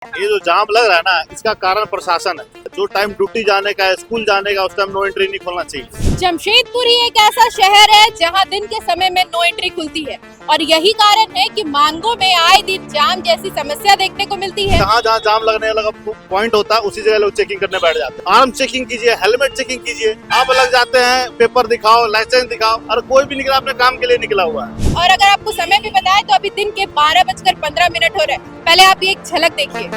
ये जो जाम लग रहा है ना, इसका कारण प्रशासन है। जो टाइम ड्यूटी जाने का है, स्कूल जाने का, उस टाइम नो एंट्री नहीं खोलना चाहिए। जमशेदपुर ही एक ऐसा शहर है जहां दिन के समय में नो एंट्री खुलती है और यही कारण है कि मांगों में आए दिन जाम जैसी समस्या देखने को मिलती है। जहाँ जहाँ जाम लगने लगा पॉइंट होता है, उसी जगह लोग चेकिंग करने बैठ जाते हैं। आर्म चेकिंग कीजिए, हेलमेट चेकिंग कीजिए। आप लग जाते हैं, पेपर दिखाओ, लाइसेंस दिखाओ, और कोई भी निकला अपने काम के लिए निकला हुआ है। और अगर आपको समय भी बताए तो अभी दिन के 12:15 हो रहे हैं। पहले आप ये एक झलक देखिए।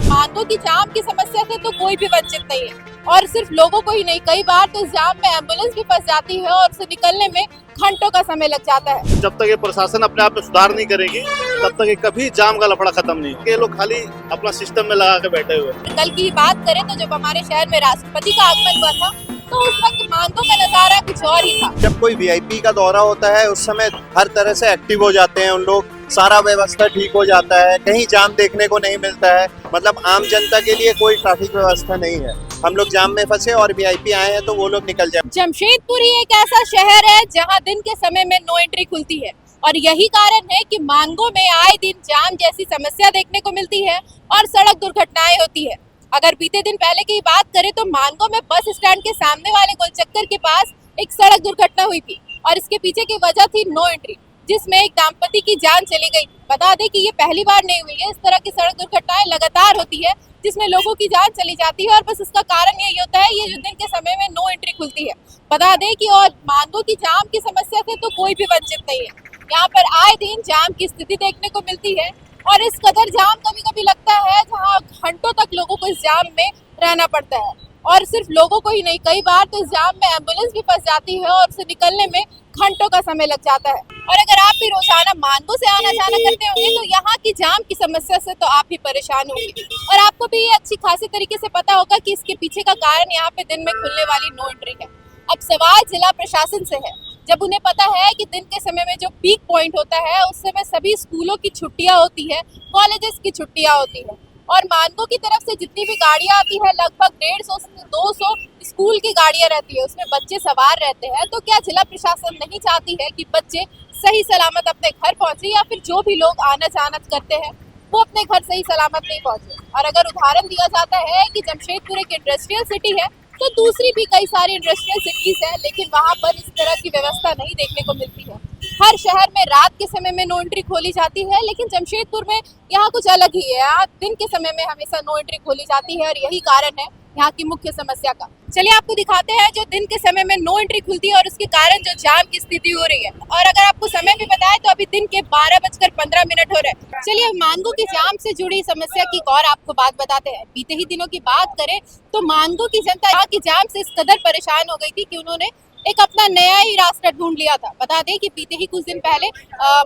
मांगों की जाम की समस्या से तो कोई भी वंचित नहीं है और सिर्फ लोगों को ही नहीं, कई बार तो इस जाम में एम्बुलेंस भी फंस जाती है और उसे निकलने में घंटों का समय लग जाता है। जब तक ये प्रशासन अपने आप में सुधार नहीं करेगी, तब तक ये कभी जाम का लफड़ा खत्म नहीं होगा। ये लोग खाली अपना सिस्टम में लगा के बैठे हुए हैं। कल की बात करें तो जब हमारे शहर में राष्ट्रपति का आगमन हुआ था तो उस वक्त मांगों का नजारा कुछ और ही था। जब कोई वीआईपी का दौरा होता है उस समय हर तरह से एक्टिव हो जाते हैं उन लोग, सारा व्यवस्था ठीक हो जाता है, कहीं जाम देखने को नहीं मिलता है। मतलब आम जनता के लिए कोई ट्रैफिक व्यवस्था नहीं है। हम लोग जाम में फंसे और वीआईपी आए हैं तो वो लोग निकल जाए। जमशेदपुर ही एक ऐसा शहर है जहां दिन के समय में नो एंट्री खुलती है और यही कारण है कि मांगों में आए दिन जाम जैसी समस्या देखने को मिलती है और सड़क दुर्घटनाएं होती है। अगर बीते दिन पहले की बात करें तो मांगों में बस स्टैंड के सामने वाले गोलचक्कर के पास एक सड़क दुर्घटना हुई थी और इसके पीछे की वजह थी नो एंट्री, जिसमें एक दंपति की जान चली गई। बता दें कि ये पहली बार नहीं हुई है, इस तरह की सड़क दुर्घटनाएं लगातार होती है जिसमें लोगों की जान चली जाती है और बस इसका कारण यही होता है ये जो दिन के समय में नो एंट्री खुलती है। बता दें कि और मांगों की जाम की समस्या से तो कोई भी वंचित नहीं है। यहाँ पर आए दिन जाम की स्थिति देखने को मिलती है और इस कदर जाम कभी कभी लगता है जहाँ घंटों तक लोगों को इस जाम में रहना पड़ता है और सिर्फ लोगों को ही नहीं, कई बार तो इस जाम में एम्बुलेंस भी फंस जाती है और उसे निकलने में घंटों का समय लग जाता है। और अगर आप भी रोजाना मांगों से आना जाना करते होंगे तो यहाँ की जाम की समस्या से तो आप भी परेशान होंगे और आपको भी ये अच्छी खासी तरीके से पता होगा कि इसके पीछे का कारण यहाँ पे दिन में खुलने वाली नो एंट्री है। अब सवाल जिला प्रशासन से है, जब उन्हें पता है कि दिन के समय में जो पीक पॉइंट होता है उस समय सभी स्कूलों की छुट्टियां होती है, कॉलेजेस की छुट्टियां होती है और मानगो की तरफ से जितनी भी गाड़ियां आती है लगभग 150 से 200 स्कूल की गाड़ियां रहती है, उसमें बच्चे सवार रहते हैं। तो क्या जिला प्रशासन नहीं चाहती है कि बच्चे सही सलामत अपने घर पहुंचे या फिर जो भी लोग आना जाना करते हैं वो अपने घर सही सलामत नहीं पहुंचे? और अगर उदाहरण दिया जाता है कि जमशेदपुर एक इंडस्ट्रियल सिटी है तो दूसरी भी कई सारी इंडस्ट्रियल सिटीज है, लेकिन वहाँ पर इस तरह की व्यवस्था नहीं देखने को मिलती है। हर शहर में रात के समय में नो एंट्री खोली जाती है, लेकिन जमशेदपुर में यहाँ कुछ अलग ही है। यहाँ दिन के समय में हमेशा नो एंट्री खोली जाती है और यही कारण है यहाँ की मुख्य समस्या का। चलिए आपको दिखाते हैं जो दिन के समय में नो एंट्री खुलती है और उसके कारण जो जाम की स्थिति हो रही है। और अगर आपको समय भी बताए तो अभी दिन के 12:15 हो रहे हैं। चलिए मांगो की जाम से जुड़ी समस्या की एक और आपको बात बताते हैं। बीते ही दिनों की बात करें तो मांगो की जनता यहाँ की जाम से इस कदर परेशान हो गई थी कि उन्होंने एक अपना नया ही रास्ता ढूंढ लिया था। बता दें कि बीते ही कुछ दिन पहले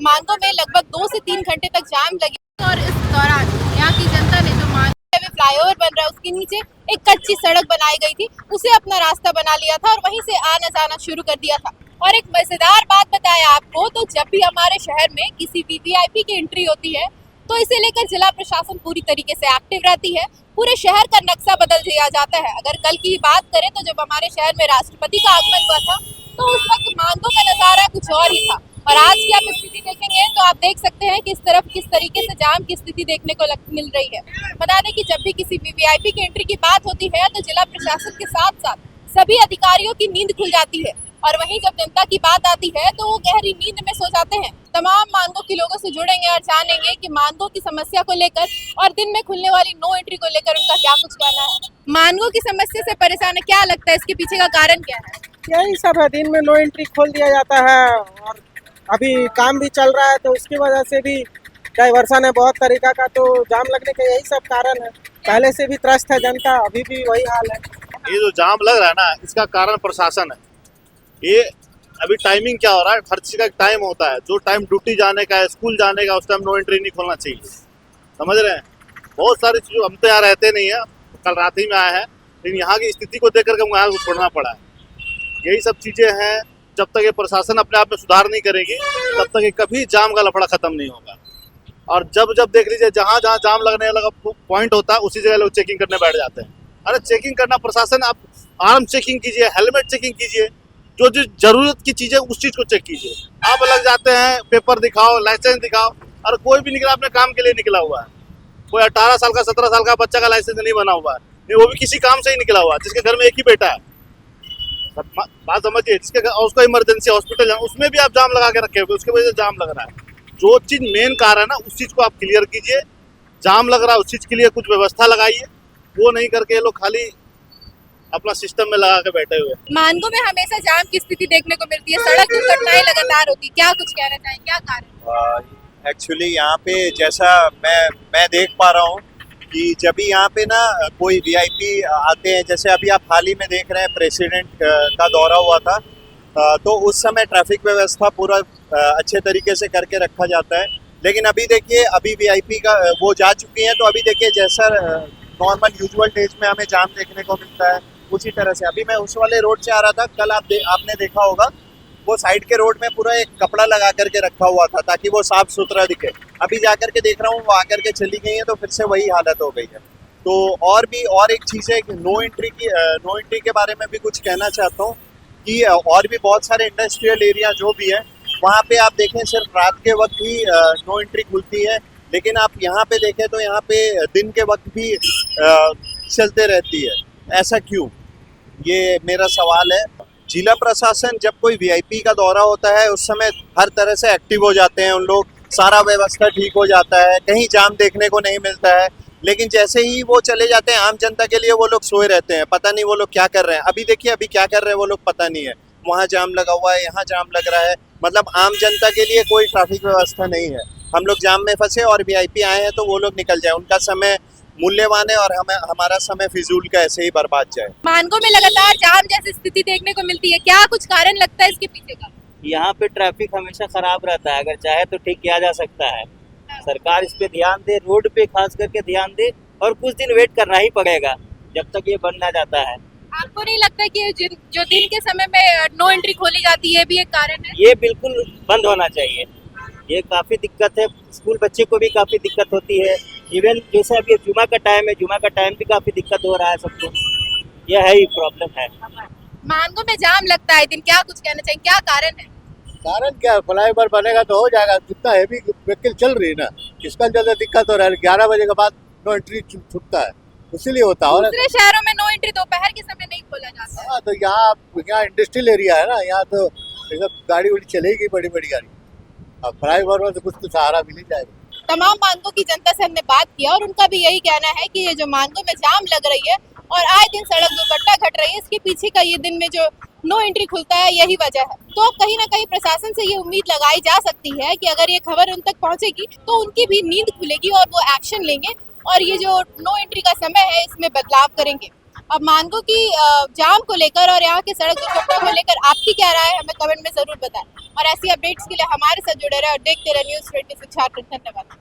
मांगो में लगभग 2 से 3 घंटे तक जाम लगी और इस दौरान यहाँ की जनता ने जो फ्लाईओवर बन रहा है उसके नीचे एक कच्ची सड़क बनाई गई थी, उसे अपना रास्ता बना लिया था और वहीं से आना जाना शुरू कर दिया था। और एक मजेदार बात बताया आपको, तो जब भी हमारे शहर में किसी वीवीआईपी की एंट्री होती है तो इसे लेकर जिला प्रशासन पूरी तरीके से एक्टिव रहती है, पूरे शहर का नक्शा बदल दिया जाता है। अगर कल की बात करें तो जब हमारे शहर में राष्ट्रपति का आगमन हुआ था तो उस वक्त मांगों का नजारा कुछ और ही था और आज की आप स्थिति देखेंगे तो आप देख सकते हैं कि इस तरफ किस तरीके से जाम की स्थिति देखने को मिल रही है। बता दें कि जब भी किसी वीवीआईपी की एंट्री की बात होती है तो जिला प्रशासन के साथ साथ सभी अधिकारियों की नींद खुल जाती है और वहीं जब जनता की बात आती है तो वो गहरी नींद में सो जाते हैं। तमाम मांगों के लोगों से जुड़ेंगे और जानेंगे कि मांगों की समस्या को लेकर और दिन में खुलने वाली नो एंट्री को लेकर उनका क्या कुछ कहना है। मांगों की समस्या से परेशान है, क्या लगता है इसके पीछे का कारण क्या है? यही सब है, दिन में नो एंट्री खोल दिया जाता है और अभी काम भी चल रहा है तो उसकी वजह से भी डाइवर्सन है बहुत तरीका का, तो जाम लगने का यही सब कारण है। पहले से भी त्रस्त है जनता, अभी भी वही हाल है। ये जो जाम लग रहा है ना, इसका कारण प्रशासन है। ये अभी टाइमिंग क्या हो रहा है, हर चीज का एक टाइम होता है। जो टाइम ड्यूटी जाने का है, स्कूल जाने का, उस टाइम नो एंट्री नहीं खोलना चाहिए। समझ रहे हैं? बहुत सारी चीज़, हम तो यहाँ रहते नहीं है, कल रात ही में आए हैं, लेकिन यहाँ की स्थिति को देख करके हमको यहाँ को छोड़ना पड़ा है। यही सब चीज़ें हैं, जब तक ये प्रशासन अपने आप में सुधार नहीं करेगी तब तक ये कभी जाम का लफड़ा खत्म नहीं होगा। और जब जब देख लीजिए जहाँ जहाँ जाम लगने लगा पॉइंट होता है उसी जगह लोग चेकिंग करने बैठ जाते हैं। अरे चेकिंग करना प्रशासन, आप आर्म चेकिंग कीजिए, हेलमेट चेकिंग कीजिए। जो जो जरूरत की चीजें उस चीज को चेक कीजिए। आप अलग जाते हैं, पेपर दिखाओ, लाइसेंस दिखाओ, और कोई भी निकला अपने काम के लिए निकला हुआ है। कोई 18 साल का 17 साल का बच्चा का लाइसेंस नहीं बना हुआ है, नहीं वो भी किसी काम से ही निकला हुआ है, जिसके घर में एक ही बेटा है। बात समझिए, जिसके उसको इमरजेंसी हॉस्पिटल है, उसमें भी आप जाम लगा के रखे हुए, उसकी वजह से जाम लग रहा है। जो चीज मेन कारण है ना, उस चीज को आप क्लियर कीजिए। जाम लग रहा है उस चीज के लिए कुछ व्यवस्था लगाइए, वो नहीं करके ये लोग खाली अपना सिस्टम में लगा के बैठे हुए हैं। मानगो में हमेशा जाम की स्थिति देखने को मिलती है, सड़क दुर्घटनाएं लगातार होती है, क्या कुछ कहना चाहें, क्या कारण? एक्चुअली यहाँ पे जैसा मैं देख पा रहा हूँ कि जब भी यहाँ पे ना कोई वीआईपी आते हैं, जैसे अभी आप हाल ही में देख रहे हैं प्रेसिडेंट का दौरा हुआ था, तो उस समय ट्रैफिक व्यवस्था पूरा अच्छे तरीके से करके रखा जाता है। लेकिन अभी देखिए, अभी वीआईपी का वो जा चुकी हैं, तो अभी देखिए जैसा नॉर्मल यूजुअल डेज में हमें जाम देखने को मिलता है, उसी तरह से अभी मैं उस वाले रोड से आ रहा था, कल आपने देखा होगा वो साइड के रोड में पूरा एक कपड़ा लगा करके रखा हुआ था ताकि वो साफ सुथरा दिखे। अभी जाकर के देख रहा हूँ वो आकर के चली गई है, तो फिर से वही हालत हो गई है। तो और एक चीज़ है कि नो एंट्री के बारे में भी कुछ कहना चाहता हूँ कि और भी बहुत सारे इंडस्ट्रियल एरिया जो भी है, वहाँ पे आप देखें सिर्फ रात के वक्त ही नो एंट्री खुलती है, लेकिन आप यहाँ पे देखें तो यहाँ पे दिन के वक्त भी चलते रहती है। ऐसा क्यों, ये मेरा सवाल है। जिला प्रशासन जब कोई वीआईपी का दौरा होता है उस समय हर तरह से एक्टिव हो जाते हैं उन लोग, सारा व्यवस्था ठीक हो जाता है, कहीं जाम देखने को नहीं मिलता है। लेकिन जैसे ही वो चले जाते हैं, आम जनता के लिए वो लोग सोए रहते हैं, पता नहीं वो लोग क्या कर रहे हैं। अभी देखिए अभी क्या कर रहे हैं वो लोग, पता नहीं है। वहाँ जाम लगा हुआ है, यहाँ जाम लग रहा है, मतलब आम जनता के लिए कोई ट्रैफिक व्यवस्था नहीं है। हम लोग जाम में फंसे और वीआईपी आए हैं तो वो लोग निकल जाए, उनका समय मूल्यवान है और हमारा समय फिजूल का ऐसे ही बर्बाद जाए। मानगो में लगातार जाम जैसी स्थिति देखने को मिलती है, क्या कुछ कारण लगता है इसके पीछे का? यहाँ पे ट्रैफिक हमेशा खराब रहता है, अगर चाहे तो ठीक किया जा सकता है। सरकार इस पे ध्यान दे, रोड पे खास करके ध्यान दे, और कुछ दिन वेट करना ही पड़ेगा जब तक ये बन ना जाता है। आपको नहीं लगता कि जो दिन के समय में नो एंट्री खोली जाती है भी एक कारण है? ये बिल्कुल बंद होना चाहिए, ये काफी दिक्कत है, स्कूल बच्चे को भी काफी दिक्कत होती है। इवन जैसे अभी जुमा का टाइम है, जुमा का टाइम भी काफी दिक्कत हो रहा है सबको, यह है ही प्रॉब्लम है। मानगो में जाम लगता है दिन, क्या कुछ कहना चाहिए, क्या कारण है? कारण क्या, फ्लाईओवर बनेगा तो हो जाएगा, जितना हैवी व्हीकल चल रही है ना, इसका ज्यादा दिक्कत हो रहा है। 11 बजे के बाद नो एंट्री छूटता है, इसीलिए होता है। दूसरे शहरों में नो एंट्री दोपहर के समय नहीं खोला जाता है। हाँ, तो यहाँ इंडस्ट्रियल एरिया है ना, यहाँ तो गाड़ी उड़ी चलेगी, बड़ी बड़ी गाड़ी। अब फ्लाईओवर में तो कुछ तो सहारा मिल ही जाएगा। तमाम मानगो की जनता से हमने बात किया और उनका भी यही कहना है कि ये जो मानगो में जाम लग रही है और आए दिन सड़क दुर्घटना घट रही है, इसके पीछे का ये दिन में जो नो एंट्री खुलता है यही वजह है। तो अब कहीं ना कहीं प्रशासन से ये उम्मीद लगाई जा सकती है कि अगर ये खबर उन तक पहुंचेगी तो उनकी भी नींद खुलेगी और वो एक्शन लेंगे और ये जो नो एंट्री का समय है इसमें बदलाव करेंगे। अब मानगो की जाम को लेकर और यहाँ के सड़क दुर्घटना को लेकर आपकी क्या राय है, हमें कमेंट में जरूर बताएं। और ऐसी अपडेट्स के लिए हमारे साथ जुड़े रहे और देखते रहे News 24 झारखंड। धन्यवाद।